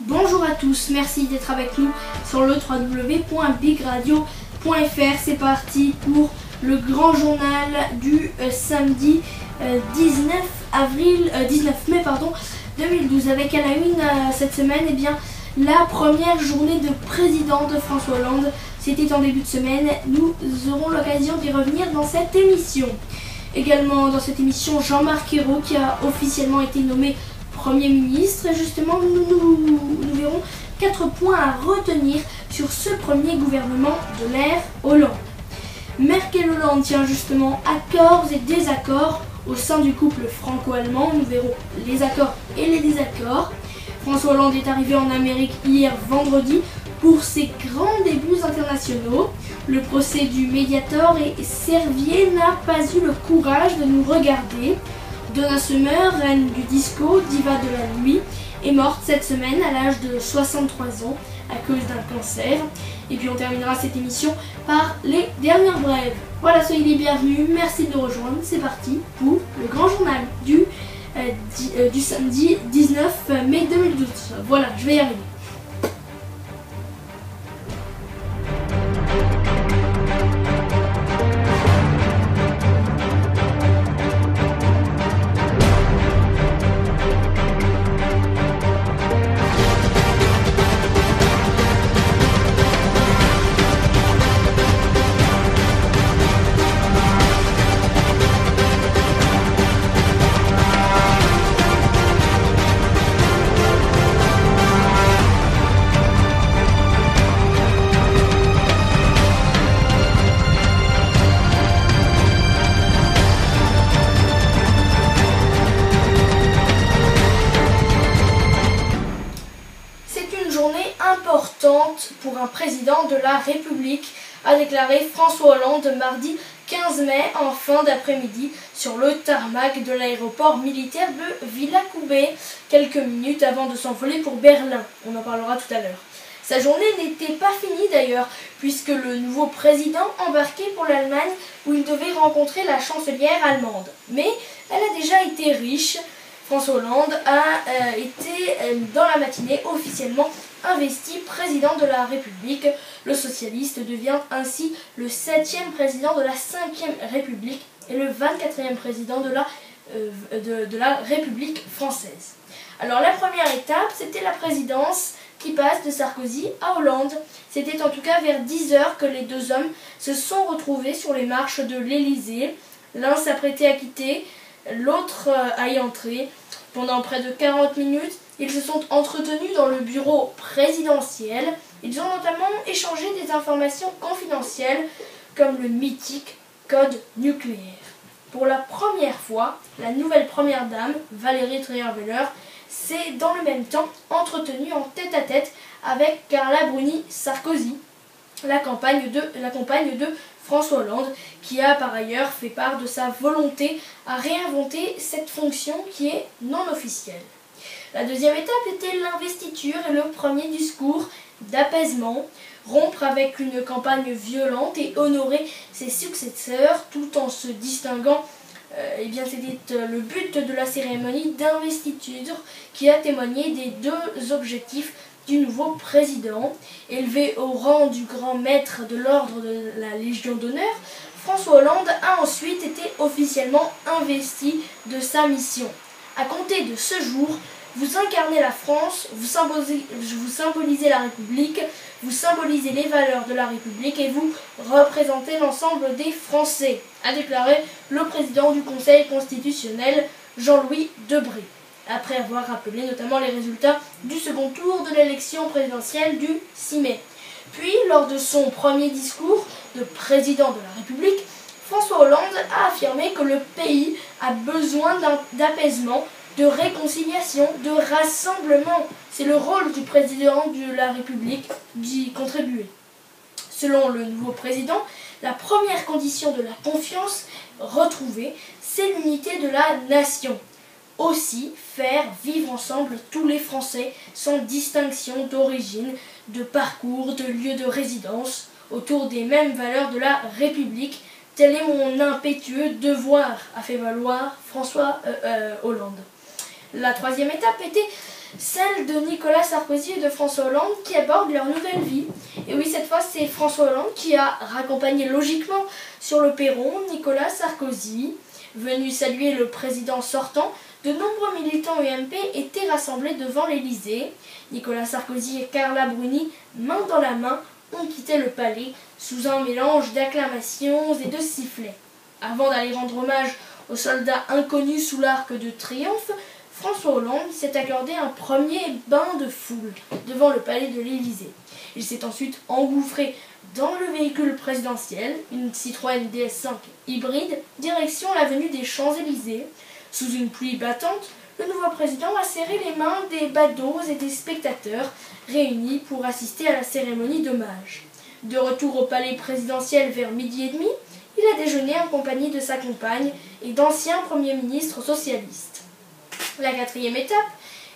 Bonjour à tous, merci d'être avec nous sur le www.bigradio.fr. C'est parti pour le grand journal du samedi 19 mai 2012. Avec à la une cette semaine, la première journée de président de François Hollande. C'était en début de semaine. Nous aurons l'occasion d'y revenir dans cette émission. Également dans cette émission, Jean-Marc Ayrault qui a officiellement été nommé Premier ministre. Justement, nous verrons 4 points à retenir sur ce premier gouvernement de l'ère Hollande. Merkel-Hollande tient justement accords et désaccords au sein du couple franco-allemand. Nous verrons les accords et les désaccords. François Hollande est arrivé en Amérique hier vendredi pour ses grands débuts internationaux. Le procès du Mediator et Servier n'a pas eu le courage de nous regarder. Donna Summer, reine du disco, diva de la nuit, est morte cette semaine à l'âge de 63 ans à cause d'un cancer. Et puis on terminera cette émission par les dernières brèves. Voilà, soyez les bienvenus, merci de nous rejoindre. C'est parti pour le grand journal du samedi 19 mai 2012. Voilà, je vais y arriver. Importante pour un président de la République, a déclaré François Hollande mardi 15 mai en fin d'après-midi sur le tarmac de l'aéroport militaire de Villacoublay, quelques minutes avant de s'envoler pour Berlin. On en parlera tout à l'heure. Sa journée n'était pas finie d'ailleurs, puisque le nouveau président embarquait pour l'Allemagne où il devait rencontrer la chancelière allemande. Mais elle a déjà été riche. François Hollande a été dans la matinée officiellement investi président de la République. Le socialiste devient ainsi le 7e président de la 5e République et le 24e président de la République française. Alors la première étape, c'était la présidence qui passe de Sarkozy à Hollande. C'était en tout cas vers 10 h que les deux hommes se sont retrouvés sur les marches de l'Élysée. L'un s'apprêtait à quitter, l'autre à y entrer. Pendant près de 40 minutes, ils se sont entretenus dans le bureau présidentiel. Ils ont notamment échangé des informations confidentielles comme le mythique code nucléaire. Pour la première fois, la nouvelle première dame, Valérie Trierweiler, s'est dans le même temps entretenue en tête-à-tête avec Carla Bruni-Sarkozy, la compagne de François Hollande, qui a par ailleurs fait part de sa volonté à réinventer cette fonction qui est non officielle. La deuxième étape était l'investiture et le premier discours d'apaisement, rompre avec une campagne violente et honorer ses successeurs tout en se distinguant. C'était le but de la cérémonie d'investiture qui a témoigné des deux objectifs du nouveau président. Élevé au rang du grand maître de l'ordre de la Légion d'honneur, François Hollande a ensuite été officiellement investi de sa mission. À compter de ce jour, vous incarnez la France, vous symbolisez la République, vous symbolisez les valeurs de la République et vous représentez l'ensemble des Français, a déclaré le président du Conseil constitutionnel, Jean-Louis Debré, après avoir rappelé notamment les résultats du second tour de l'élection présidentielle du 6 mai. Puis, lors de son premier discours de président de la République, François Hollande a affirmé que le pays a besoin d'apaisement, de réconciliation, de rassemblement. C'est le rôle du président de la République d'y contribuer. Selon le nouveau président, la première condition de la confiance retrouvée, c'est l'unité de la nation. Aussi, faire vivre ensemble tous les Français sans distinction d'origine, de parcours, de lieu de résidence, autour des mêmes valeurs de la République. Tel est mon impétueux devoir, a fait valoir François Hollande. La troisième étape était celle de Nicolas Sarkozy et de François Hollande qui abordent leur nouvelle vie. Et oui, cette fois, c'est François Hollande qui a raccompagné logiquement sur le perron Nicolas Sarkozy. Venu saluer le président sortant, de nombreux militants UMP étaient rassemblés devant l'Élysée. Nicolas Sarkozy et Carla Bruni, main dans la main, ont quitté le palais sous un mélange d'acclamations et de sifflets. Avant d'aller rendre hommage aux soldats inconnus sous l'arc de triomphe, François Hollande s'est accordé un premier bain de foule devant le palais de l'Élysée. Il s'est ensuite engouffré dans le véhicule présidentiel, une Citroën DS5 hybride, direction l'avenue des Champs-Élysées. Sous une pluie battante, le nouveau président a serré les mains des badauds et des spectateurs réunis pour assister à la cérémonie d'hommage. De retour au palais présidentiel vers 12h30, il a déjeuné en compagnie de sa compagne et d'anciens premiers ministres socialistes. La quatrième étape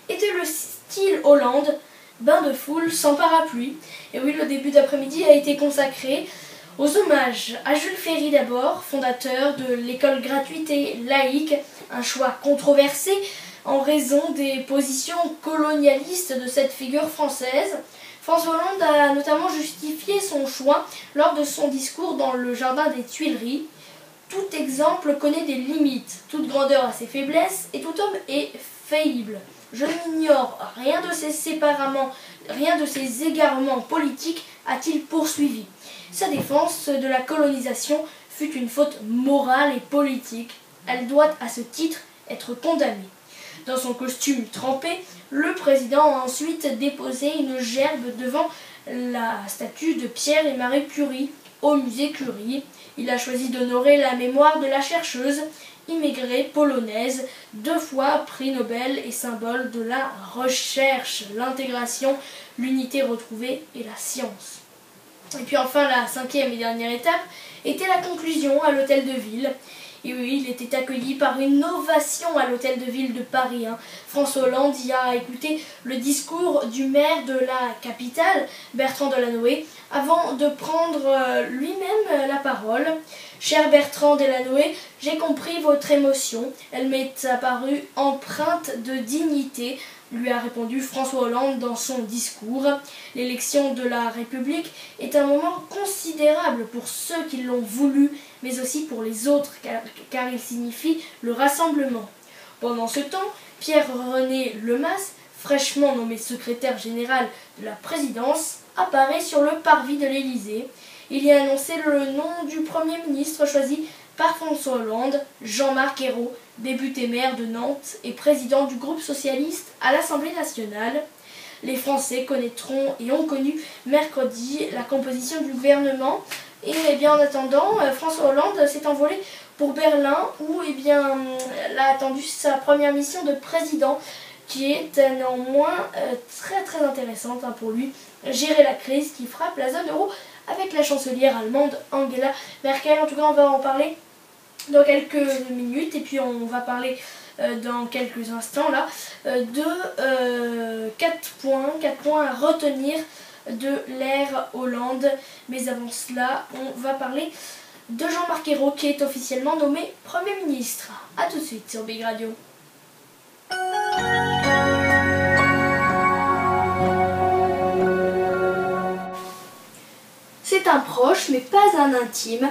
était le style Hollande, bain de foule sans parapluie. Et oui, le début d'après-midi a été consacré aux hommages à Jules Ferry d'abord, fondateur de l'école gratuite et laïque, un choix controversé en raison des positions colonialistes de cette figure française. François Hollande a notamment justifié son choix lors de son discours dans le jardin des Tuileries. Tout exemple connaît des limites, toute grandeur a ses faiblesses et tout homme est faillible. Je n'ignore rien de ses égarements politiques, a-t-il poursuivi. Sa défense de la colonisation fut une faute morale et politique. Elle doit à ce titre être condamnée. Dans son costume trempé, le président a ensuite déposé une gerbe devant la statue de Pierre et Marie Curie au musée Curie. Il a choisi d'honorer la mémoire de la chercheuse immigrée polonaise, 2 fois prix Nobel et symbole de la recherche, l'intégration, l'unité retrouvée et la science. Et puis enfin, la 5e et dernière étape était la conclusion à l'hôtel de ville. Et oui, il était accueilli par une ovation à l'hôtel de ville de Paris. François Hollande y a écouté le discours du maire de la capitale, Bertrand Delanoë, avant de prendre lui-même la parole. Cher Bertrand Delanoë, j'ai compris votre émotion. Elle m'est apparue empreinte de dignité, lui a répondu François Hollande dans son discours. L'élection de la République est un moment considérable pour ceux qui l'ont voulu, mais aussi pour les autres, car il signifie le rassemblement. Pendant ce temps, Pierre-René Lemas, fraîchement nommé secrétaire général de la présidence, apparaît sur le parvis de l'Élysée. Il y a annoncé le nom du Premier ministre choisi par François Hollande, Jean-Marc Ayrault, député maire de Nantes et président du groupe socialiste à l'Assemblée nationale. Les Français connaîtront et ont connu mercredi la composition du gouvernement. Et bien en attendant, François Hollande s'est envolé pour Berlin où elle a attendu sa première mission de président qui est néanmoins très intéressante pour lui. Gérer la crise qui frappe la zone euro avec la chancelière allemande Angela Merkel. En tout cas, on va en parler dans quelques minutes et puis on va parler dans quelques instants là de 4 points à retenir de l'ère Hollande. Mais avant cela, on va parler de Jean-Marc Ayrault qui est officiellement nommé Premier ministre. A tout de suite sur Big Radio. C'est un proche, mais pas un intime.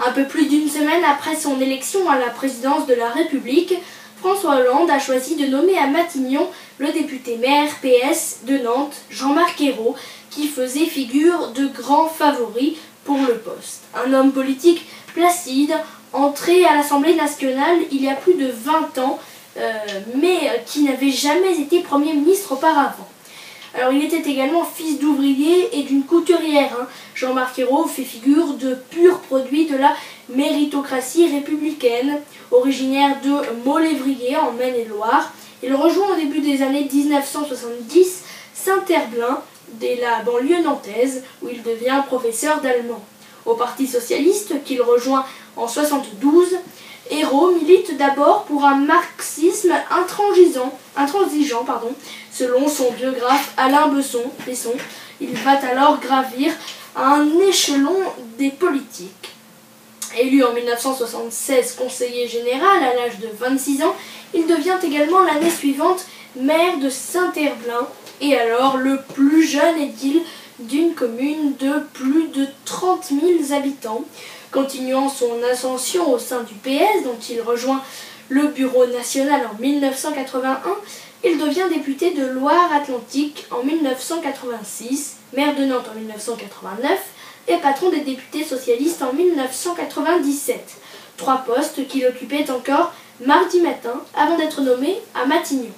Un peu plus d'une semaine après son élection à la présidence de la République, François Hollande a choisi de nommer à Matignon le député maire PS de Nantes, Jean-Marc Ayrault, qui faisait figure de grand favori pour le poste. Un homme politique placide, entré à l'Assemblée nationale il y a plus de 20 ans, mais qui n'avait jamais été Premier ministre auparavant. Alors il était également fils d'ouvrier et d'une couturière. Jean-Marc Ayrault fait figure de pur produit de la méritocratie républicaine. Originaire de Maulévrier en Maine-et-Loire, il rejoint au début des années 1970 Saint-Herblain, dès la banlieue nantaise, où il devient professeur d'allemand. Au Parti socialiste, qu'il rejoint en 1972, Ayrault milite d'abord pour un marxisme intransigeant, selon son biographe Alain Besson. Il va alors gravir un échelon des politiques. Élu en 1976 conseiller général à l'âge de 26 ans, il devient également l'année suivante maire de Saint-Herblain, et alors le plus jeune édile d'une commune de plus de 30 000 habitants. Continuant son ascension au sein du PS, dont il rejoint le bureau national en 1981, il devient député de Loire-Atlantique en 1986, maire de Nantes en 1989 et patron des députés socialistes en 1997. 3 postes qu'il occupait encore mardi matin avant d'être nommé à Matignon.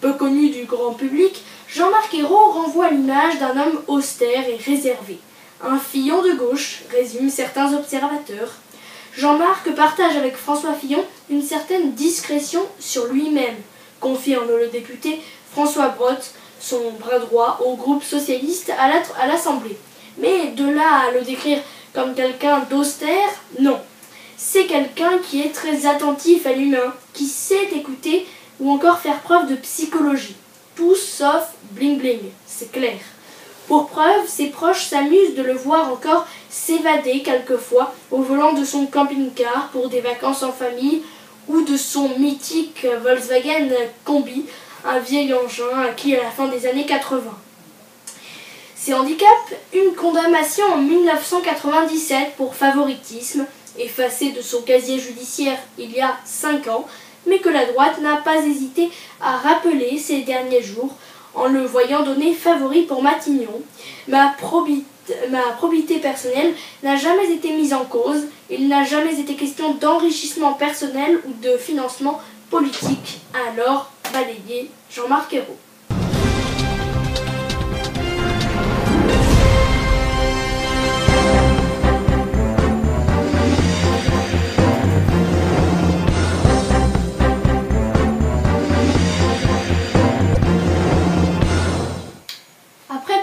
Peu connu du grand public, Jean-Marc Ayrault renvoie l'image d'un homme austère et réservé. Un Fillon de gauche, résument certains observateurs. Jean-Marc partage avec François Fillon une certaine discrétion sur lui-même, confirme le député François Brottes, son bras droit au groupe socialiste à l'Assemblée. Mais de là à le décrire comme quelqu'un d'austère, non. C'est quelqu'un qui est très attentif à l'humain, qui sait écouter ou encore faire preuve de psychologie. Tout sauf bling-bling, c'est clair. Pour preuve, ses proches s'amusent de le voir encore s'évader quelquefois au volant de son camping-car pour des vacances en famille ou de son mythique Volkswagen Combi, un vieil engin acquis à la fin des années 80. Ses handicaps, une condamnation en 1997 pour favoritisme, effacée de son casier judiciaire il y a 5 ans, mais que la droite n'a pas hésité à rappeler ces derniers jours en le voyant donné favori pour Matignon. Ma probité personnelle n'a jamais été mise en cause, il n'a jamais été question d'enrichissement personnel ou de financement politique, a alors balayé Jean-Marc Ayrault.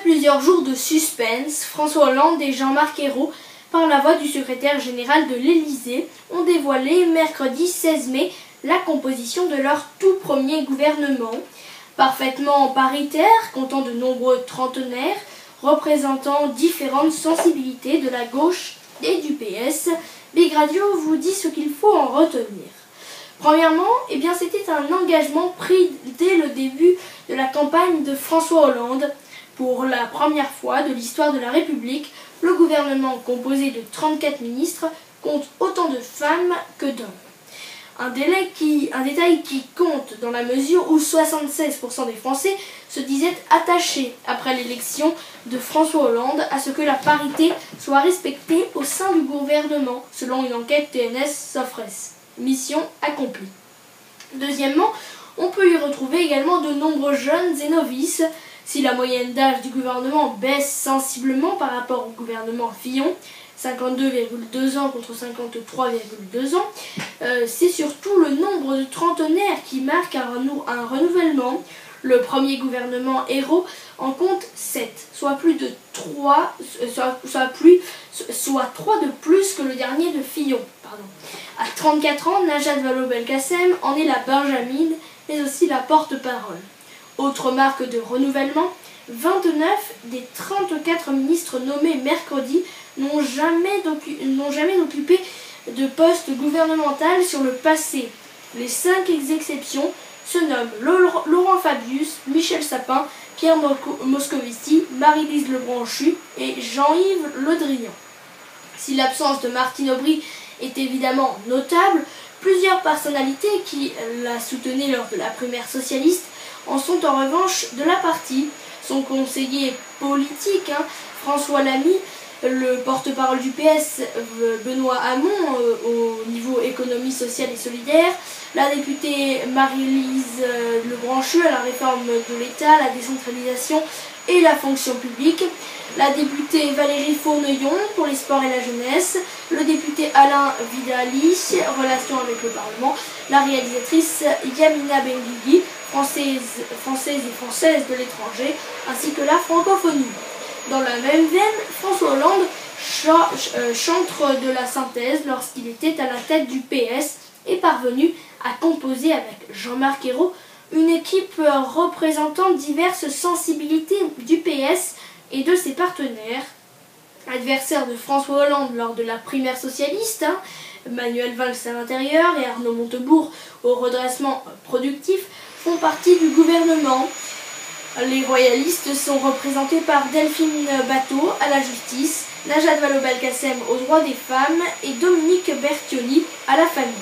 Plusieurs jours de suspense, François Hollande et Jean-Marc Ayrault, par la voix du secrétaire général de l'Élysée, ont dévoilé mercredi 16 mai la composition de leur tout premier gouvernement. Parfaitement paritaire, comptant de nombreux trentenaires, représentant différentes sensibilités de la gauche et du PS, Big Radio vous dit ce qu'il faut en retenir. Premièrement, c'était un engagement pris dès le début de la campagne de François Hollande. Pour la première fois de l'histoire de la République, le gouvernement composé de 34 ministres compte autant de femmes que d'hommes. Un détail qui compte dans la mesure où 76% des Français se disaient attachés après l'élection de François Hollande à ce que la parité soit respectée au sein du gouvernement, selon une enquête TNS-Sofres. Mission accomplie. Deuxièmement, on peut y retrouver également de nombreux jeunes et novices. Si la moyenne d'âge du gouvernement baisse sensiblement par rapport au gouvernement Fillon, 52,2 ans contre 53,2 ans, c'est surtout le nombre de trentenaires qui marque un renouvellement. Le premier gouvernement Ayrault en compte 7, soit 3 de plus que le dernier de Fillon. À 34 ans, Najat Vallaud-Belkacem en est la benjamine, mais aussi la porte-parole. Autre marque de renouvellement, 29 des 34 ministres nommés mercredi n'ont jamais occupé de poste gouvernemental sur le passé. Les 5 exceptions se nomment Laurent Fabius, Michel Sapin, Pierre Moscovici, Maryse Lebranchu et Jean-Yves Le Drian. Si l'absence de Martine Aubry est évidemment notable, plusieurs personnalités qui la soutenaient lors de la primaire socialiste en sont en revanche de la partie. Son conseiller politique, François Lamy, le porte-parole du PS, Benoît Hamon, au niveau économie sociale et solidaire, la députée Maryse Lebranchu à la réforme de l'État, la décentralisation et la fonction publique, la députée Valérie Fourneuillon pour les sports et la jeunesse, le député Alain Vidali, relations avec le Parlement, la réalisatrice Yamina Benguigui, française de l'étranger, ainsi que la francophonie. Dans la même veine, François Hollande chantre de la synthèse lorsqu'il était à la tête du PS et parvenu à composer avec Jean-Marc Ayrault une équipe représentant diverses sensibilités du PS et de ses partenaires. Adversaire de François Hollande lors de la primaire socialiste, Manuel Valls à l'intérieur et Arnaud Montebourg au redressement productif, font partie du gouvernement. Les royalistes sont représentés par Delphine Batho à la justice, Najat Vallaud-Belkacem aux droits des femmes et Dominique Bertioni à la famille.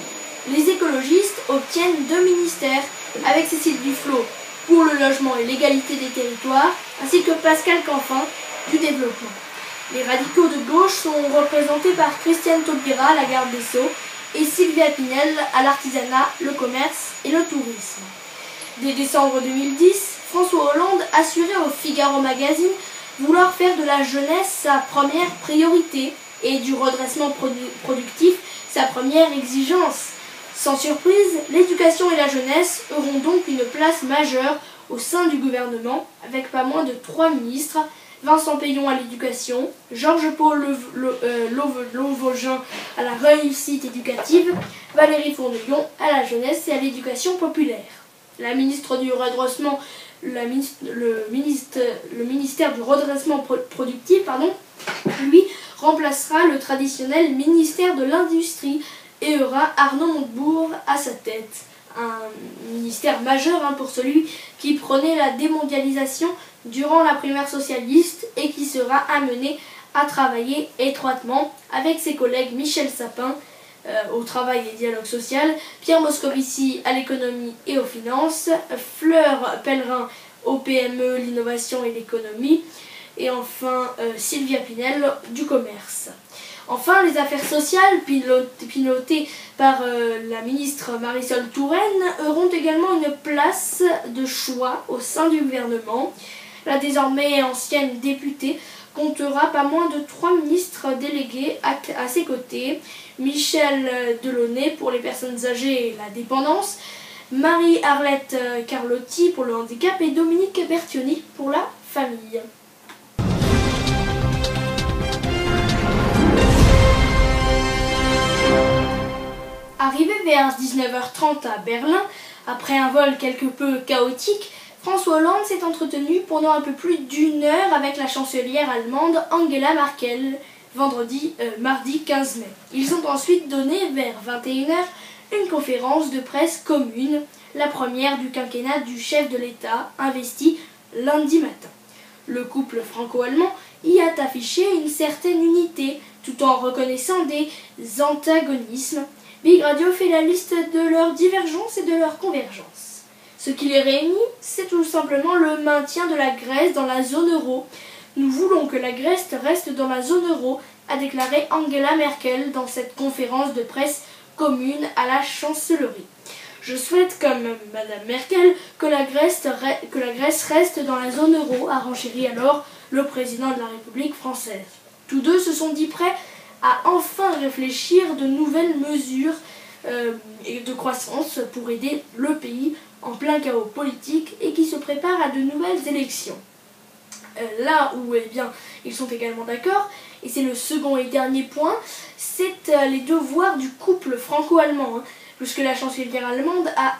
Les écologistes obtiennent 2 ministères avec Cécile Duflot pour le logement et l'égalité des territoires, ainsi que Pascal Canfin du développement. Les radicaux de gauche sont représentés par Christiane Taubira à la garde des Sceaux et Sylvia Pinel à l'artisanat, le commerce et le tourisme. Dès décembre 2010, François Hollande assurait au Figaro Magazine vouloir faire de la jeunesse sa première priorité et du redressement productif sa première exigence. Sans surprise, l'éducation et la jeunesse auront donc une place majeure au sein du gouvernement, avec pas moins de 3 ministres, Vincent Peillon à l'éducation, Georges-Paul Lauvogin à la réussite éducative, Valérie Fournion à la jeunesse et à l'éducation populaire. La ministre du redressement, le ministère du redressement productif, lui remplacera le traditionnel ministère de l'Industrie et aura Arnaud Montebourg à sa tête. Un ministère majeur pour celui qui prônait la démondialisation durant la primaire socialiste et qui sera amené à travailler étroitement avec ses collègues Michel Sapin au travail et dialogue social, Pierre Moscovici à l'économie et aux finances, Fleur Pellerin au PME, l'innovation et l'économie, et enfin Sylvia Pinel du commerce. Enfin, les affaires sociales, pilotées par la ministre Marisol Touraine, auront également une place de choix au sein du gouvernement. La désormais ancienne députée comptera pas moins de 3 ministres délégués à ses côtés. Michel Delaunay pour les personnes âgées et la dépendance, Marie-Arlette Carlotti pour le handicap et Dominique Bertioni pour la famille. Arrivé vers 19h30 à Berlin, après un vol quelque peu chaotique, François Hollande s'est entretenu pendant un peu plus d'1 heure avec la chancelière allemande Angela Merkel, mardi 15 mai. Ils ont ensuite donné vers 21h une conférence de presse commune, la première du quinquennat du chef de l'État, investi lundi matin. Le couple franco-allemand y a affiché une certaine unité, tout en reconnaissant des antagonismes. Big Radio fait la liste de leurs divergences et de leurs convergences. Ce qui les réunit, c'est tout simplement le maintien de la Grèce dans la zone euro. Nous voulons que la Grèce reste dans la zone euro, a déclaré Angela Merkel dans cette conférence de presse commune à la chancellerie. Je souhaite, comme Madame Merkel, que la Grèce reste dans la zone euro, a renchéri alors le président de la République française. Tous deux se sont dit prêts à enfin réfléchir de nouvelles mesures et de croissance pour aider le pays en plein chaos politique et qui se prépare à de nouvelles élections. Là où ils sont également d'accord, et c'est le second et dernier point, c'est les devoirs du couple franco-allemand, puisque la chancelière allemande a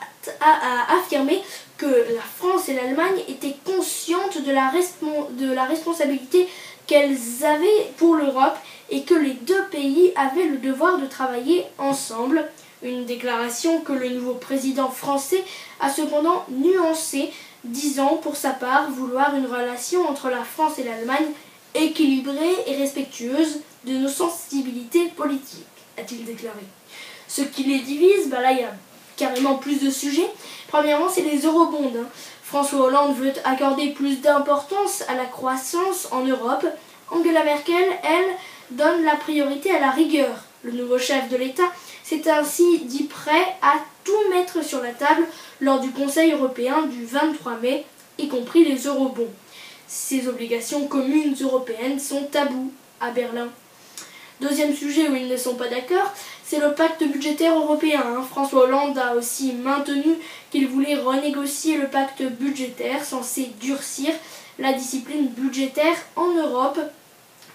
affirmé que la France et l'Allemagne étaient conscientes de la responsabilité qu'elles avaient pour l'Europe et que les 2 pays avaient le devoir de travailler ensemble. Une déclaration que le nouveau président français a cependant nuancée, disant pour sa part vouloir une relation entre la France et l'Allemagne équilibrée et respectueuse de nos sensibilités politiques, a-t-il déclaré. Ce qui les divise, là il y a carrément plus de sujets. Premièrement, c'est les eurobonds. François Hollande veut accorder plus d'importance à la croissance en Europe. Angela Merkel, elle, donne la priorité à la rigueur. Le nouveau chef de l'État s'est ainsi dit prêt à tout mettre sur la table lors du Conseil européen du 23 mai, y compris les eurobonds. Ces obligations communes européennes sont tabous à Berlin. Deuxième sujet où ils ne sont pas d'accord, c'est le pacte budgétaire européen. François Hollande a aussi maintenu qu'il voulait renégocier le pacte budgétaire censé durcir la discipline budgétaire en Europe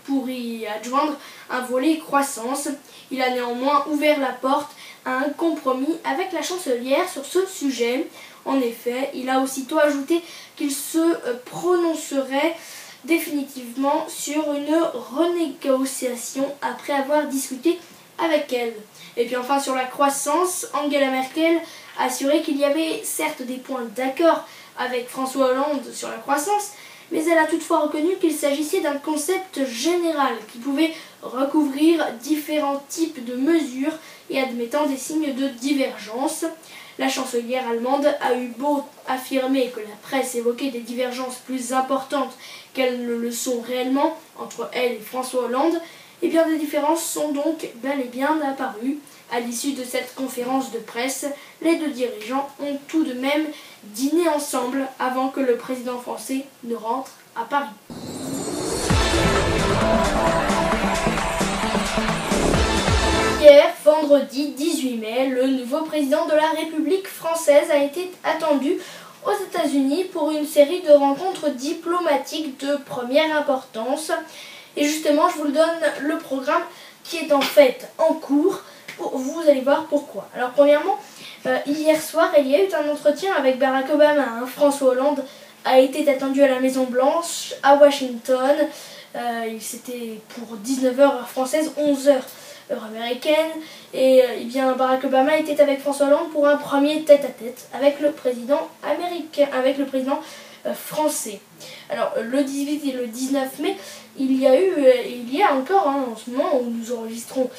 pour y adjoindre un volet croissance. Il a néanmoins ouvert la porte à un compromis avec la chancelière sur ce sujet. En effet, il a aussitôt ajouté qu'il se prononcerait définitivement sur une renégociation après avoir discuté avec elle. Et puis enfin sur la croissance, Angela Merkel a assuré qu'il y avait certes des points d'accord avec François Hollande sur la croissance, mais elle a toutefois reconnu qu'il s'agissait d'un concept général qui pouvait recouvrir différents types de mesures et admettant des signes de divergence. La chancelière allemande a eu beau affirmer que la presse évoquait des divergences plus importantes qu'elles ne le sont réellement entre elle et François Hollande, et bien des différences sont donc bel et bien apparues. À l'issue de cette conférence de presse, les deux dirigeants ont tout de même dîné ensemble avant que le président français ne rentre à Paris. Hier, vendredi 18 mai, le nouveau président de la République française a été attendu aux États-Unis pour une série de rencontres diplomatiques de première importance. Et justement, je vous le donne, le programme qui est en fait en cours. Vous allez voir pourquoi. Alors premièrement, hier soir, il y a eu un entretien avec Barack Obama. François Hollande a été attendu à la Maison Blanche, à Washington. C'était pour 19h heure française, 11h heure américaine. Et bien Barack Obama était avec François Hollande pour un premier tête-à-tête avec le président américain, avec le président français. Alors le 18 et le 19 mai, il y a encore en ce moment où nous enregistrons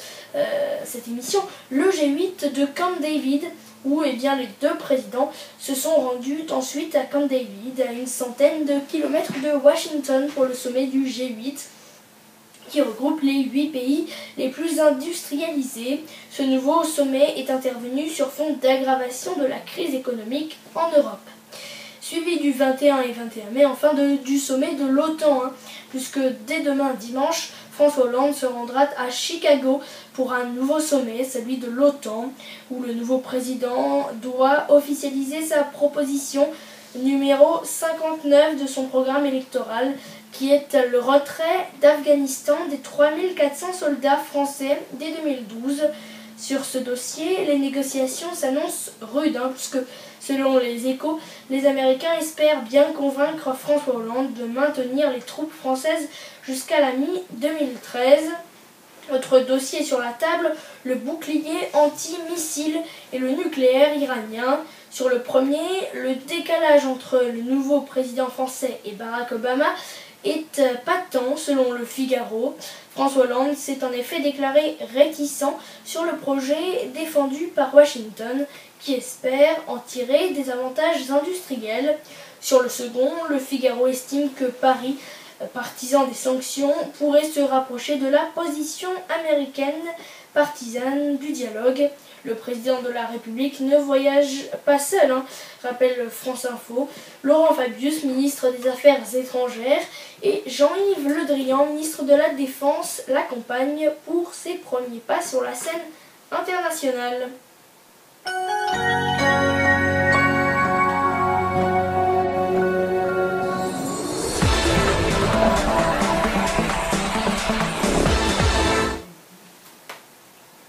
cette émission, le G8 de Camp David, où les deux présidents se sont rendus ensuite à Camp David, à une centaine de kilomètres de Washington, pour le sommet du G8, qui regroupe les 8 pays les plus industrialisés. Ce nouveau sommet est intervenu sur fond d'aggravation de la crise économique en Europe. Suivi du 21 et 21 mai, enfin du sommet de l'OTAN, puisque dès demain dimanche, François Hollande se rendra à Chicago pour un nouveau sommet, celui de l'OTAN, où le nouveau président doit officialiser sa proposition numéro 59 de son programme électoral, qui est le retrait d'Afghanistan des 3400 soldats français dès 2012. Sur ce dossier, les négociations s'annoncent rudes, puisque selon les Échos, les Américains espèrent bien convaincre François Hollande de maintenir les troupes françaises jusqu'à la mi-2013. Autre dossier sur la table, le bouclier anti-missile et le nucléaire iranien. Sur le premier, le décalage entre le nouveau président français et Barack Obama est patent selon le Figaro. François Hollande s'est en effet déclaré réticent sur le projet défendu par Washington, qui espère en tirer des avantages industriels. Sur le second, le Figaro estime que Paris, partisan des sanctions, pourrait se rapprocher de la position américaine partisane du dialogue. Le président de la République ne voyage pas seul, rappelle France Info. Laurent Fabius, ministre des Affaires étrangères, et Jean-Yves Le Drian, ministre de la Défense, l'accompagnent pour ses premiers pas sur la scène internationale.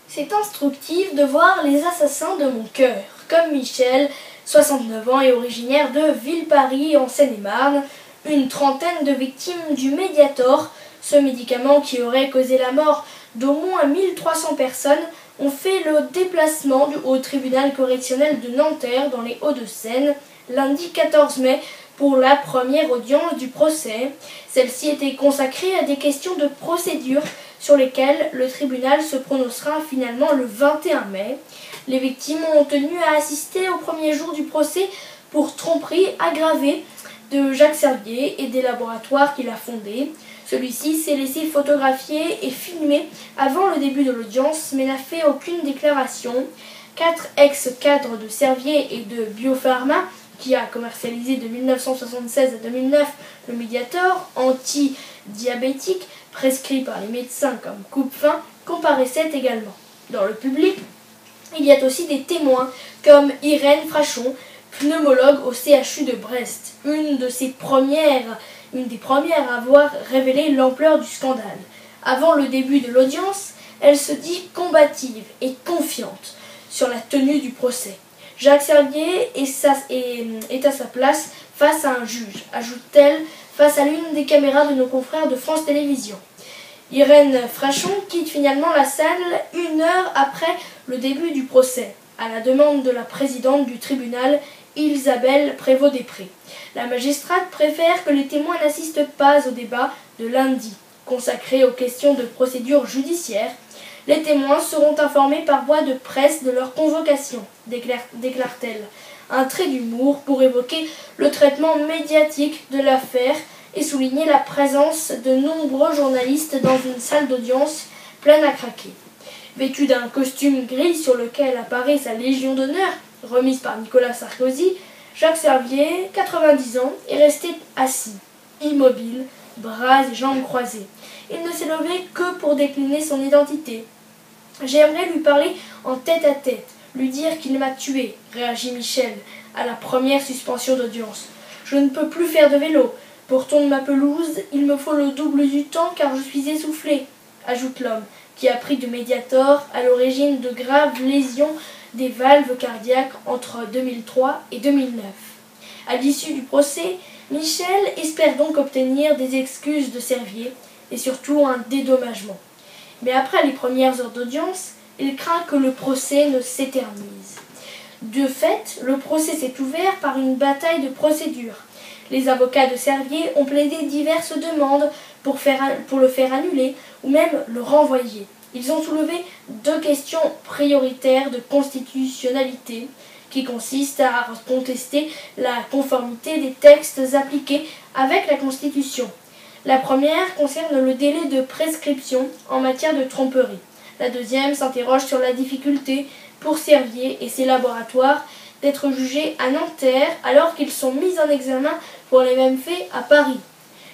C'est instructif de voir les assassins de mon cœur, comme Michel, 69 ans et originaire de Villeparisis en Seine-et-Marne, une trentaine de victimes du Mediator, ce médicament qui aurait causé la mort d'au moins 1300 personnes, ont fait le déplacement au tribunal correctionnel de Nanterre dans les Hauts-de-Seine, lundi 14 mai, pour la première audience du procès. Celle-ci était consacrée à des questions de procédure sur lesquelles le tribunal se prononcera finalement le 21 mai. Les victimes ont tenu à assister au premier jour du procès pour tromperie aggravée de Jacques Servier et des laboratoires qu'il a fondés. Celui-ci s'est laissé photographier et filmer avant le début de l'audience, mais n'a fait aucune déclaration. 4 ex-cadres de Servier et de Biopharma, qui a commercialisé de 1976 à 2009 le Mediator, anti-diabétique, prescrit par les médecins comme coupe-faim, comparaissaient également. Dans le public, il y a aussi des témoins, comme Irène Frachon, pneumologue au CHU de Brest, une des premières à avoir révélé l'ampleur du scandale. Avant le début de l'audience, elle se dit combative et confiante sur la tenue du procès. Jacques Servier est à sa place face à un juge, ajoute-t-elle, face à l'une des caméras de nos confrères de France Télévisions. Irène Frachon quitte finalement la salle 1 heure après le début du procès. à la demande de la présidente du tribunal, Isabelle Prévost-Després. La magistrate préfère que les témoins n'assistent pas au débat de lundi, consacré aux questions de procédure judiciaire. Les témoins seront informés par voie de presse de leur convocation, déclare-t-elle. Un trait d'humour pour évoquer le traitement médiatique de l'affaire et souligner la présence de nombreux journalistes dans une salle d'audience pleine à craquer. Vêtu d'un costume gris sur lequel apparaît sa Légion d'honneur, remise par Nicolas Sarkozy, Jacques Servier, 90 ans, est resté assis, immobile, bras et jambes croisés. Il ne s'est levé que pour décliner son identité. « J'aimerais lui parler en tête-à-tête, lui dire qu'il m'a tué, réagit Michel, à la première suspension d'audience. Je ne peux plus faire de vélo. Pour tourner ma pelouse, il me faut le double du temps car je suis essoufflé, ajoute l'homme, qui a pris de Mediator à l'origine de graves lésions des valves cardiaques entre 2003 et 2009. À l'issue du procès, Michel espère donc obtenir des excuses de Servier et surtout un dédommagement. Mais après les premières heures d'audience, il craint que le procès ne s'éternise. De fait, le procès s'est ouvert par une bataille de procédure. Les avocats de Servier ont plaidé diverses demandes pour le faire annuler ou même le renvoyer. Ils ont soulevé deux questions prioritaires de constitutionnalité qui consistent à contester la conformité des textes appliqués avec la Constitution. La première concerne le délai de prescription en matière de tromperie. La deuxième s'interroge sur la difficulté pour Servier et ses laboratoires d'être jugés à Nanterre alors qu'ils sont mis en examen pour les mêmes faits à Paris.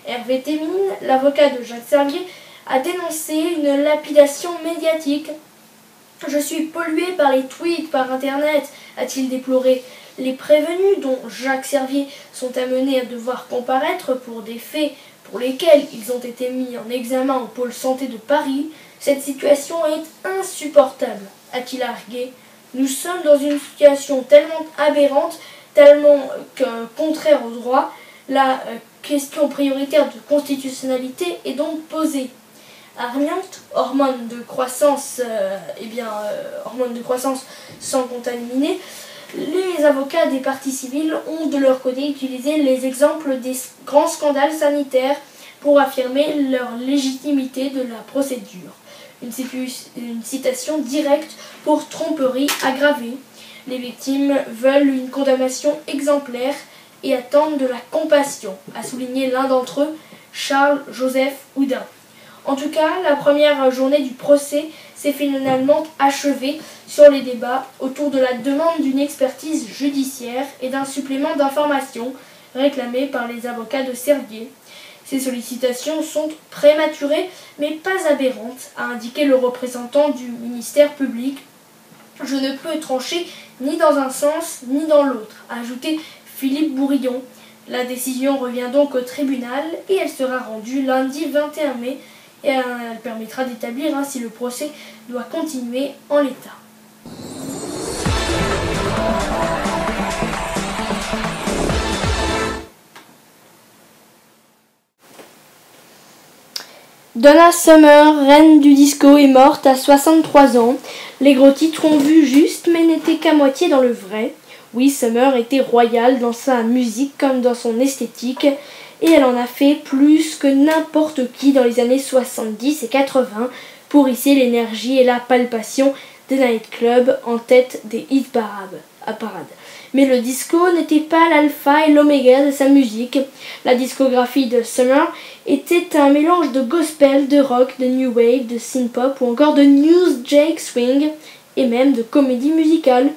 Hervé Thémine, l'avocat de Jacques Servier, a dénoncé une lapidation médiatique. « Je suis pollué par les tweets, par Internet », a-t-il déploré. Les prévenus, dont Jacques Servier, sont amenés à devoir comparaître pour des faits pour lesquels ils ont été mis en examen au pôle santé de Paris. Cette situation est insupportable, a-t-il argué. Nous sommes dans une situation tellement aberrante, tellement contraire au droit. La question prioritaire de constitutionnalité est donc posée. Amiante, hormone de croissance sans contaminer, les avocats des parties civiles ont de leur côté utilisé les exemples des grands scandales sanitaires pour affirmer leur légitimité de la procédure. Une citation directe pour tromperie aggravée. Les victimes veulent une condamnation exemplaire et attendent de la compassion, a souligné l'un d'entre eux, Charles-Joseph Houdin. En tout cas, la première journée du procès s'est finalement achevée sur les débats autour de la demande d'une expertise judiciaire et d'un supplément d'information réclamé par les avocats de Servier. Ces sollicitations sont prématurées mais pas aberrantes, a indiqué le représentant du ministère public. « Je ne peux trancher ni dans un sens ni dans l'autre », a ajouté Philippe Bourillon. La décision revient donc au tribunal et elle sera rendue lundi 21 mai et elle permettra d'établir si le procès doit continuer en l'état. Donna Summer, reine du disco, est morte à 63 ans. Les gros titres ont vu juste, mais n'étaient qu'à moitié dans le vrai. Oui, Summer était royale dans sa musique comme dans son esthétique, et elle en a fait plus que n'importe qui dans les années 70 et 80 pour hisser l'énergie et la palpation des nightclubs en tête des hit parades. Mais le disco n'était pas l'alpha et l'oméga de sa musique. La discographie de Summer était un mélange de gospel, de rock, de new wave, de synth-pop ou encore de new jack swing et même de comédie musicale.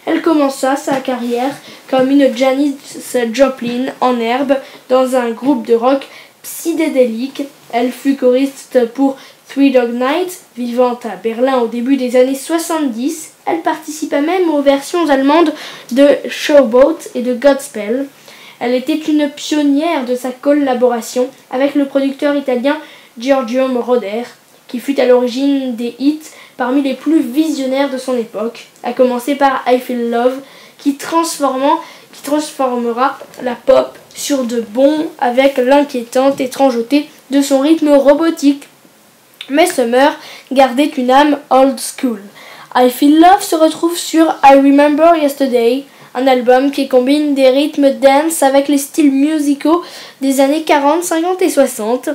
Elle commença sa carrière comme une Janis Joplin en herbe dans un groupe de rock psychédélique. Elle fut choriste pour Three Dog Night, vivant à Berlin au début des années 70. Elle participa même aux versions allemandes de Showboat et de Godspell. Elle était une pionnière de sa collaboration avec le producteur italien Giorgio Moroder, qui fut à l'origine des hits parmi les plus visionnaires de son époque, à commencer par I Feel Love, qui transformera la pop sur de bon avec l'inquiétante étrangeté de son rythme robotique. Mais Summer gardait une âme old school. I Feel Love se retrouve sur I Remember Yesterday, un album qui combine des rythmes dance avec les styles musicaux des années 40, 50 et 60.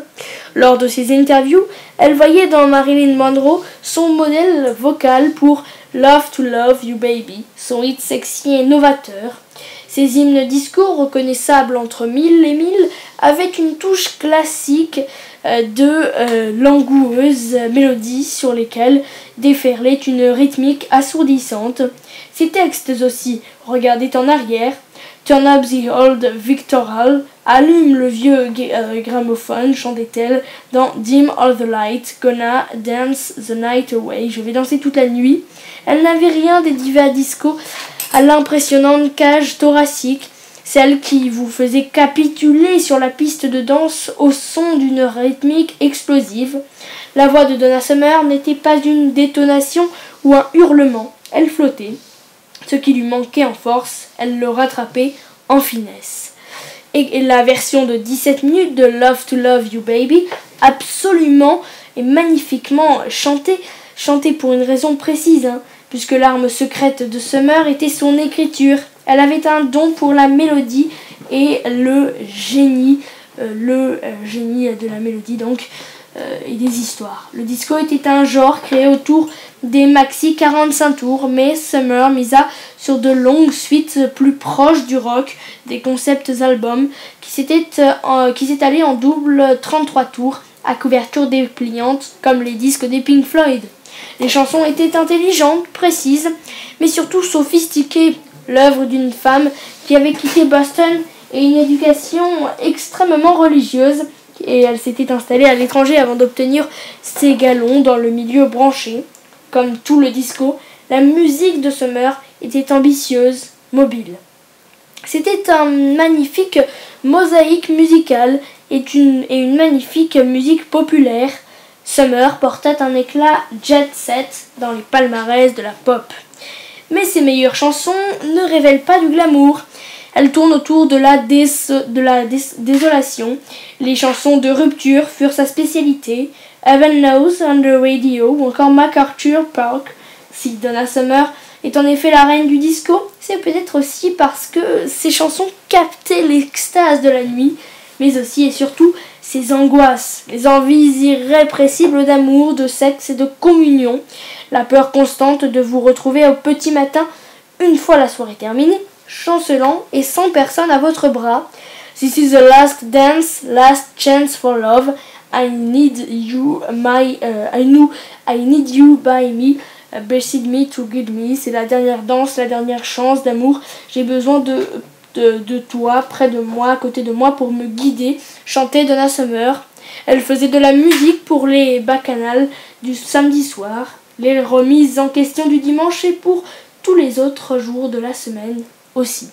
Lors de ses interviews, elle voyait dans Marilyn Monroe son modèle vocal pour Love to Love You Baby, son hit sexy et novateur. Ces hymnes disco reconnaissables entre mille et mille avaient une touche classique de langueuses mélodies sur lesquelles déferlait une rythmique assourdissante. Ces textes aussi regardaient en arrière. Turn up the old Victoral, allume le vieux gramophone, chantait-elle dans Dim all the light, gonna dance the night away. Je vais danser toute la nuit. Elle n'avait rien des divas disco à l'impressionnante cage thoracique, celle qui vous faisait capituler sur la piste de danse au son d'une rythmique explosive. La voix de Donna Summer n'était pas une détonation ou un hurlement, elle flottait. Ce qui lui manquait en force, elle le rattrapait en finesse. Et la version de 17 minutes de Love to Love You Baby, absolument et magnifiquement chantée pour une raison précise, puisque l'arme secrète de Summer était son écriture. Elle avait un don pour la mélodie et le génie de la mélodie et des histoires. Le disco était un genre créé autour des maxi 45 tours, mais Summer misa sur de longues suites plus proches du rock, des concepts albums qui s'étalaient en double 33 tours à couverture dépliante comme les disques des Pink Floyd. Les chansons étaient intelligentes, précises, mais surtout sophistiquées, l'œuvre d'une femme qui avait quitté Boston et une éducation extrêmement religieuse, et elle s'était installée à l'étranger avant d'obtenir ses galons dans le milieu branché. Comme tout le disco, la musique de Summer était ambitieuse, mobile. C'était un magnifique mosaïque musicale et une magnifique musique populaire. Summer portait un éclat jet-set dans les palmarès de la pop. Mais ses meilleures chansons ne révèlent pas du glamour. Elles tournent autour de la désolation. Les chansons de rupture furent sa spécialité. Heaven Knows on the Radio ou encore MacArthur Park. Si Donna Summer est en effet la reine du disco, c'est peut-être aussi parce que ses chansons captaient l'extase de la nuit, mais aussi et surtout ses angoisses, les envies irrépressibles d'amour, de sexe et de communion, la peur constante de vous retrouver au petit matin, une fois la soirée terminée, chancelant et sans personne à votre bras. This is the last dance, last chance for love. I need you by me. Beside me to guide me. C'est la dernière danse, la dernière chance d'amour. J'ai besoin de toi, près de moi, à côté de moi, pour me guider. Chantait Donna Summer. Elle faisait de la musique pour les bacchanales du samedi soir, les remises en question du dimanche et pour tous les autres jours de la semaine aussi.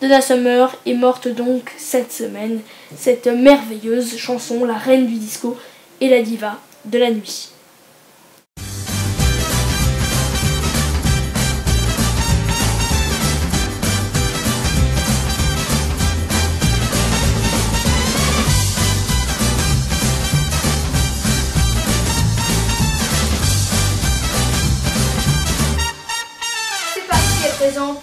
Donna Summer est morte donc cette semaine, cette merveilleuse chanson, la reine du disco et la diva de la nuit.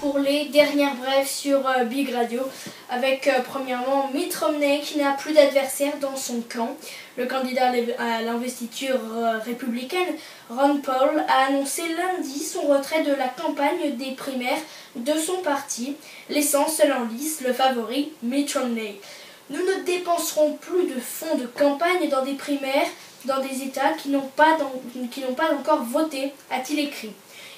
Pour les dernières brèves sur Big Radio avec premièrement Mitt Romney qui n'a plus d'adversaire dans son camp. Le candidat à l'investiture républicaine Ron Paul a annoncé lundi son retrait de la campagne des primaires de son parti, laissant seul en lice le favori Mitt Romney. Nous ne dépenserons plus de fonds de campagne dans des primaires dans des États qui n'ont pas encore voté, a-t-il écrit.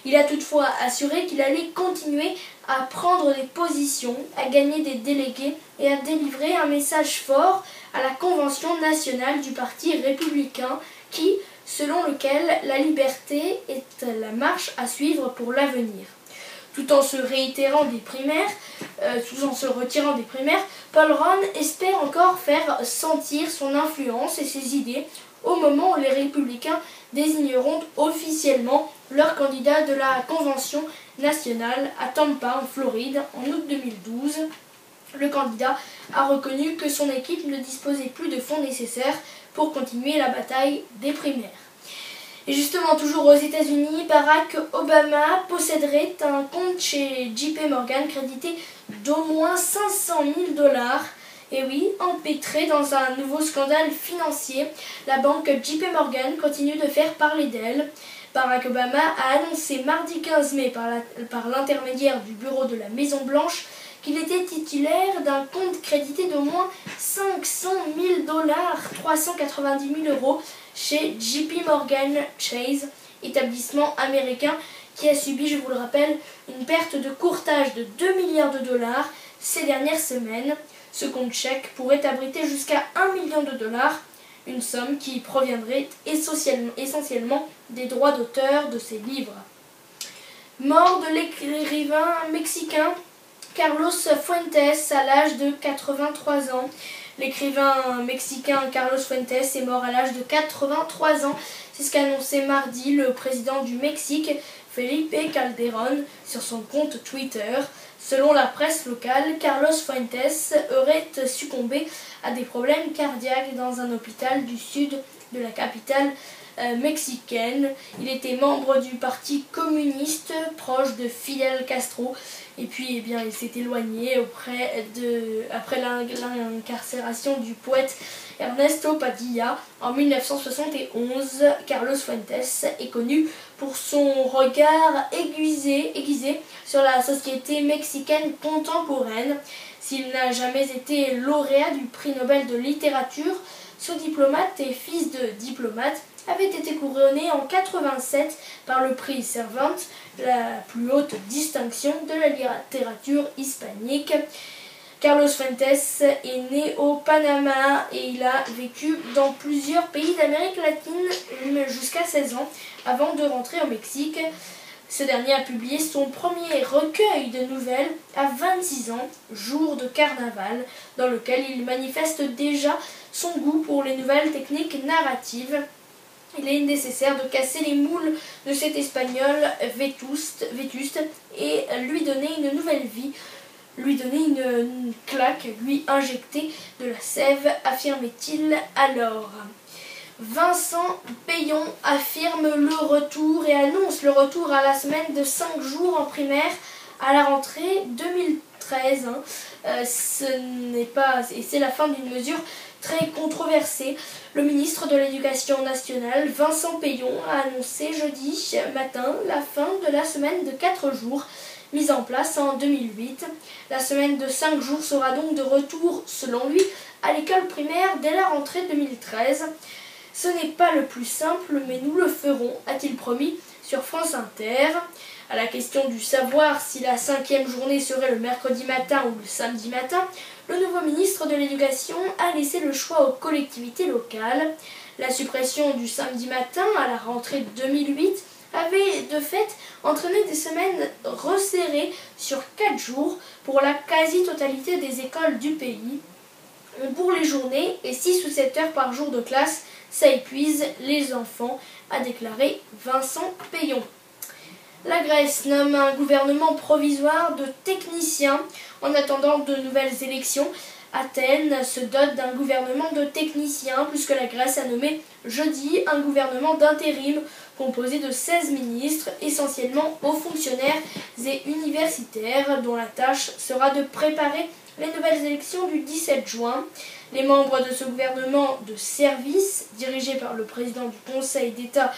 Il a toutefois assuré qu'il allait continuer à prendre des positions, à gagner des délégués et à délivrer un message fort à la Convention nationale du Parti républicain qui, selon lequel la liberté est la marche à suivre pour l'avenir. Tout en se retirant des primaires, Paul Ron espère encore faire sentir son influence et ses idées au moment où les républicains désigneront officiellement leur candidat de la Convention nationale à Tampa, en Floride, en août 2012. Le candidat a reconnu que son équipe ne disposait plus de fonds nécessaires pour continuer la bataille des primaires. Et justement, toujours aux États-Unis, Barack Obama posséderait un compte chez JP Morgan crédité d'au moins 500 000 $. Et oui, empêtré dans un nouveau scandale financier, la banque JP Morgan continue de faire parler d'elle. Barack Obama a annoncé mardi 15 mai par l'intermédiaire du bureau de la Maison-Blanche qu'il était titulaire d'un compte crédité d'au moins 500 000 $, 390 000 € chez JP Morgan Chase, établissement américain qui a subi, je vous le rappelle, une perte de courtage de 2 milliards de $. Ces dernières semaines. Ce compte chèque pourrait abriter jusqu'à 1 million de $, une somme qui proviendrait essentiellement des droits d'auteur de ses livres. Mort de l'écrivain mexicain Carlos Fuentes à l'âge de 83 ans. L'écrivain mexicain Carlos Fuentes est mort à l'âge de 83 ans. C'est ce qu'a annoncé mardi le président du Mexique, Felipe Calderón, sur son compte Twitter. Selon la presse locale, Carlos Fuentes aurait succombé à des problèmes cardiaques dans un hôpital du sud de la capitale mexicaine. Il était membre du parti communiste proche de Fidel Castro et puis il s'est éloigné après l'incarcération du poète Ernesto Padilla en 1971. Carlos Fuentes est connu pour son regard aiguisé sur la société mexicaine contemporaine. S'il n'a jamais été lauréat du prix Nobel de littérature, ce diplomate et fils de diplomate avait été couronné en 87 par le prix Cervantes, la plus haute distinction de la littérature hispanique. Carlos Fuentes est né au Panama et il a vécu dans plusieurs pays d'Amérique latine jusqu'à 16 ans avant de rentrer au Mexique. Ce dernier a publié son premier recueil de nouvelles à 26 ans, jour de carnaval, dans lequel il manifeste déjà son goût pour les nouvelles techniques narratives. Il est nécessaire de casser les moules de cet espagnol vétuste et lui donner une nouvelle vie, lui donner une claque, lui injecter de la sève, affirmait-il alors. Vincent Payon affirme le retour et annonce le retour à la semaine de 5 jours en primaire à la rentrée 2013. C'est la fin d'une mesure très controversée. Le ministre de l'Éducation nationale, Vincent Payon, a annoncé jeudi matin la fin de la semaine de 4 jours mise en place en 2008. La semaine de 5 jours sera donc de retour, selon lui, à l'école primaire dès la rentrée 2013. Ce n'est pas le plus simple, mais nous le ferons, a-t-il promis sur France Inter. À la question du savoir si la 5e journée serait le mercredi matin ou le samedi matin, le nouveau ministre de l'Éducation a laissé le choix aux collectivités locales. La suppression du samedi matin à la rentrée 2008 avait de fait entraîné des semaines resserrées sur 4 jours pour la quasi-totalité des écoles du pays. Pour les journées et 6 ou 7 heures par jour de classe, ça épuise les enfants, a déclaré Vincent Payon. La Grèce nomme un gouvernement provisoire de techniciens en attendant de nouvelles élections. Athènes se dote d'un gouvernement de techniciens, puisque la Grèce a nommé jeudi un gouvernement d'intérim composé de 16 ministres, essentiellement hauts fonctionnaires et universitaires, dont la tâche sera de préparer les nouvelles élections du 17 juin. Les membres de ce gouvernement de service, dirigé par le président du Conseil d'État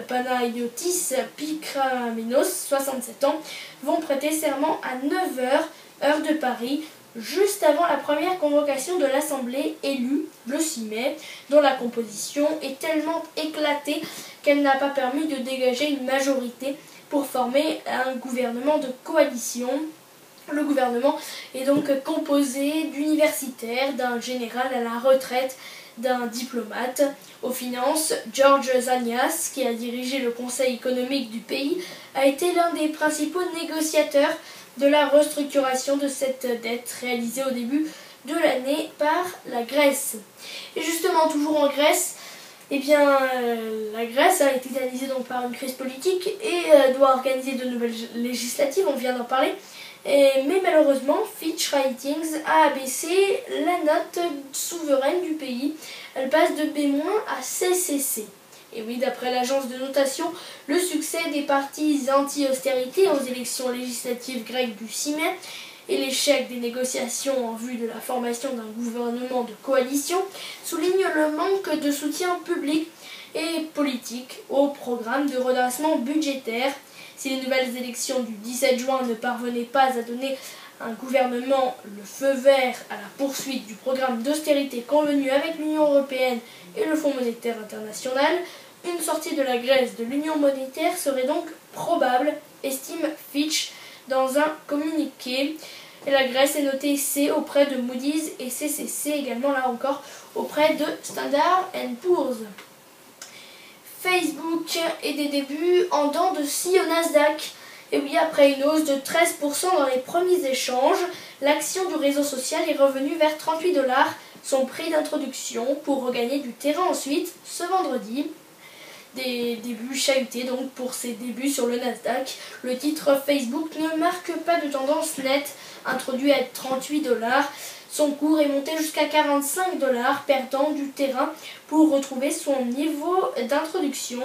Panayotis Pikramenos, 67 ans, vont prêter serment à 9h, heure de Paris, juste avant la première convocation de l'Assemblée élue, le 6 mai, dont la composition est tellement éclatée qu'elle n'a pas permis de dégager une majorité pour former un gouvernement de coalition. Le gouvernement est donc composé d'universitaires, d'un général à la retraite, d'un diplomate. Aux finances, George Zanias, qui a dirigé le Conseil économique du pays, a été l'un des principaux négociateurs de la restructuration de cette dette réalisée au début de l'année par la Grèce. Et justement, toujours en Grèce, la Grèce a été analysée donc par une crise politique et doit organiser de nouvelles législatives, on vient d'en parler. Mais malheureusement, Fitch Ratings a abaissé la note souveraine du pays. Elle passe de B- à CCC. Et oui, d'après l'agence de notation, le succès des partis anti-austérité aux élections législatives grecques du 6 mai et l'échec des négociations en vue de la formation d'un gouvernement de coalition soulignent le manque de soutien public et politique au programme de redressement budgétaire. Si les nouvelles élections du 17 juin ne parvenaient pas à donner un gouvernement le feu vert à la poursuite du programme d'austérité convenu avec l'Union européenne et le Fonds monétaire international, une sortie de la Grèce de l'Union monétaire serait donc probable, estime Fitch dans un communiqué. Et la Grèce est notée C auprès de Moody's et CCC également là encore auprès de Standard & Poor's. Facebook et des débuts en dents de scie au Nasdaq. Et oui, après une hausse de 13% dans les premiers échanges, l'action du réseau social est revenue vers 38 $, son prix d'introduction, pour regagner du terrain ensuite ce vendredi. Des débuts chahutés donc pour ses débuts sur le Nasdaq. Le titre Facebook ne marque pas de tendance nette, introduit à 38 $. Son cours est monté jusqu'à 45 $, perdant du terrain pour retrouver son niveau d'introduction.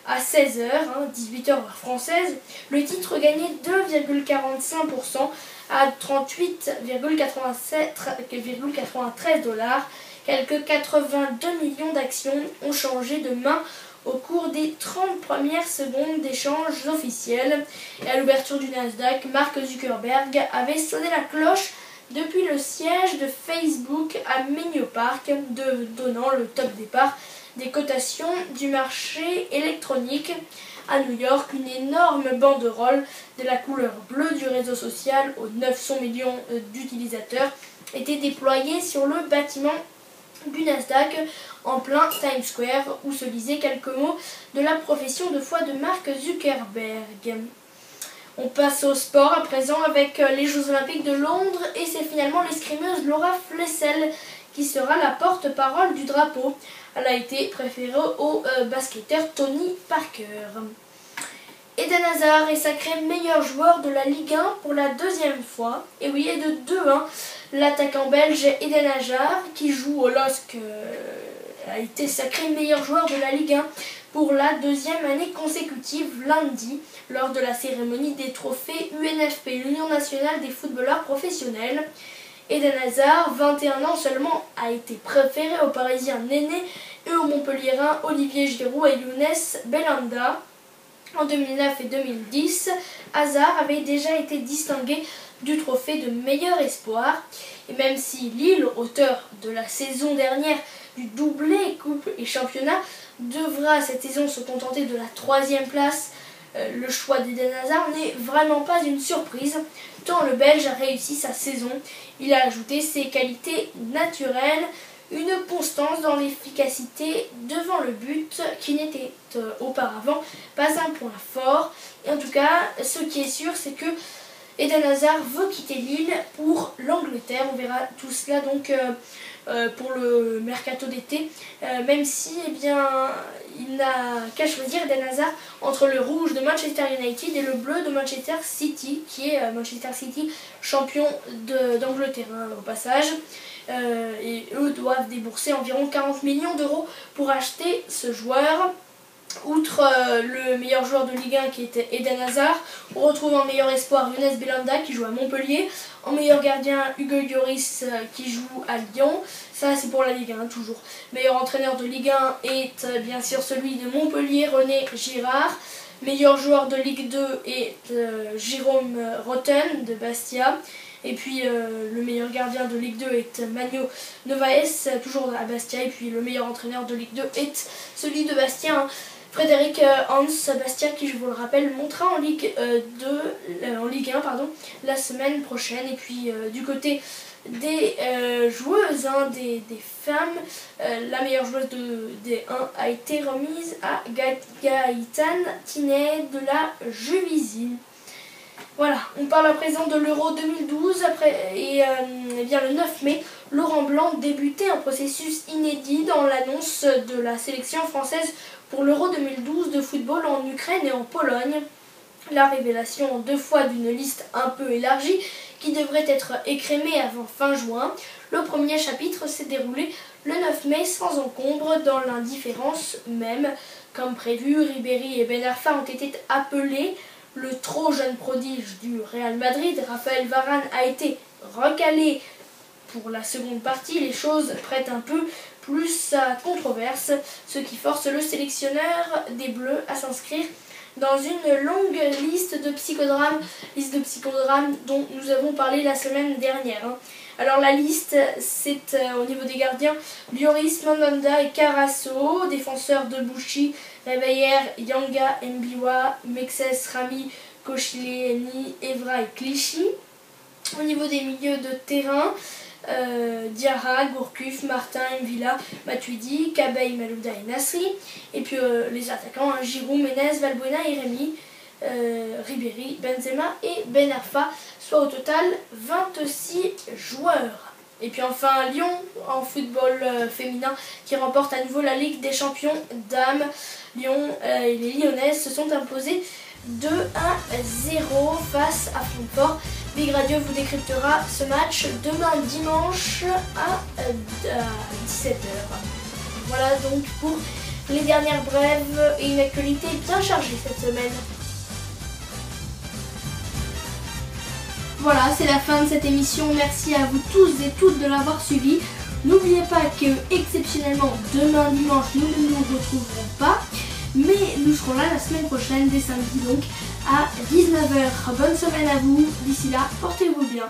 À 16h, 18h heure française, le titre gagnait 2,45% à 38,93 $. Quelques 82 millions d'actions ont changé de main au cours des 30 premières secondes d'échanges officiels. Et à l'ouverture du Nasdaq, Mark Zuckerberg avait sonné la cloche depuis le siège de Facebook à Menlo Park, donnant le top départ des cotations du marché électronique. À New York, une énorme banderole de la couleur bleue du réseau social aux 900 millions d'utilisateurs était déployée sur le bâtiment du Nasdaq en plein Times Square, où se lisaient quelques mots de la profession de foi de Mark Zuckerberg. On passe au sport à présent avec les Jeux Olympiques de Londres et c'est finalement l'escrimeuse Laura Flessel qui sera la porte-parole du drapeau. Elle a été préférée au basketteur Tony Parker. Eden Hazard est sacré meilleur joueur de la Ligue 1 pour la deuxième fois. Et oui, et de 2-1, l'attaquant belge Eden Hazard, qui joue au LOSC, a été sacré meilleur joueur de la Ligue 1 pour la deuxième année consécutive lundi, lors de la cérémonie des trophées UNFP, l'Union nationale des footballeurs professionnels. Eden Hazard, 21 ans seulement, a été préféré au Parisien Néné et au Montpellierin Olivier Giroud et Younes Belhanda. En 2009 et 2010, Hazard avait déjà été distingué du trophée de meilleur espoir. Et même si Lille, auteur de la saison dernière du doublé Coupe et Championnat, devra cette saison se contenter de la 3e place, le choix d'Eden Hazard n'est vraiment pas une surprise, tant le Belge a réussi sa saison. Il a ajouté ses qualités naturelles, une constance dans l'efficacité devant le but qui n'était auparavant pas un point fort. Et en tout cas, ce qui est sûr, c'est que Eden Hazard veut quitter Lille pour l'Angleterre. On verra tout cela donc pour le mercato d'été, même si il n'a qu'à choisir Eden Hazard entre le rouge de Manchester United et le bleu de Manchester City, qui est Manchester City champion d'Angleterre au passage. Et eux doivent débourser environ 40 millions d'euros pour acheter ce joueur. Outre le meilleur joueur de Ligue 1 qui était Eden Hazard, on retrouve en meilleur espoir Younes Belhanda qui joue à Montpellier, en meilleur gardien Hugo Lloris qui joue à Lyon, ça c'est pour la Ligue 1 toujours. Meilleur entraîneur de Ligue 1 est bien sûr celui de Montpellier, René Girard. Meilleur joueur de Ligue 2 est Jérôme Rotten de Bastia. Et puis le meilleur gardien de Ligue 2 est Magno Novaes, toujours à Bastia. Et puis le meilleur entraîneur de Ligue 2 est celui de Bastia, Frédéric Hans Bastia, qui, je vous le rappelle, montera en Ligue 1 la semaine prochaine. Et puis du côté des joueuses, des femmes, la meilleure joueuse de D1 a été remise à Gaëtane Tinet de la Juvisy. Voilà, on parle à présent de l'Euro 2012 le 9 mai, Laurent Blanc débutait un processus inédit dans l'annonce de la sélection française pour l'Euro 2012 de football en Ukraine et en Pologne. La révélation en 2 fois d'une liste un peu élargie qui devrait être écrémée avant fin juin. Le premier chapitre s'est déroulé le 9 mai sans encombre dans l'indifférence même. Comme prévu, Ribéry et Ben Arfa ont été appelés. Le trop jeune prodige du Real Madrid, Raphaël Varane, a été recalé pour la seconde partie. Les choses prêtent un peu plus à controverse, ce qui force le sélectionneur des Bleus à s'inscrire dans une longue liste de psychodrames dont nous avons parlé la semaine dernière. Alors la liste, c'est au niveau des gardiens, Lloris, Mandanda et Carasso, défenseurs de Bouchy, Rebeyer, Yanga, Mbiwa, Mexes, Rami, Kochilieni, Evra et Clichy. Au niveau des milieux de terrain, Diarra, Gourcuff, Martin, Mvila, Matuidi, Kabay, Malouda et Nasri. Et puis les attaquants, Giroud, Menez, Valbuena et Rémy, Ribéry, Benzema et Ben Arfa, soit au total 26 joueurs. Et puis enfin Lyon en football féminin qui remporte à nouveau la Ligue des Champions dames. Lyon et les Lyonnaises se sont imposées 2-0 face à Francfort. Big Radio vous décryptera ce match demain dimanche à 17h. Voilà donc pour les dernières brèves et une actualité bien chargée cette semaine. Voilà, c'est la fin de cette émission. Merci à vous tous et toutes de l'avoir suivi. N'oubliez pas que exceptionnellement demain dimanche nous ne nous retrouverons pas, mais nous serons là la semaine prochaine, dès samedi donc à 19h. Bonne semaine à vous, d'ici là, portez-vous bien.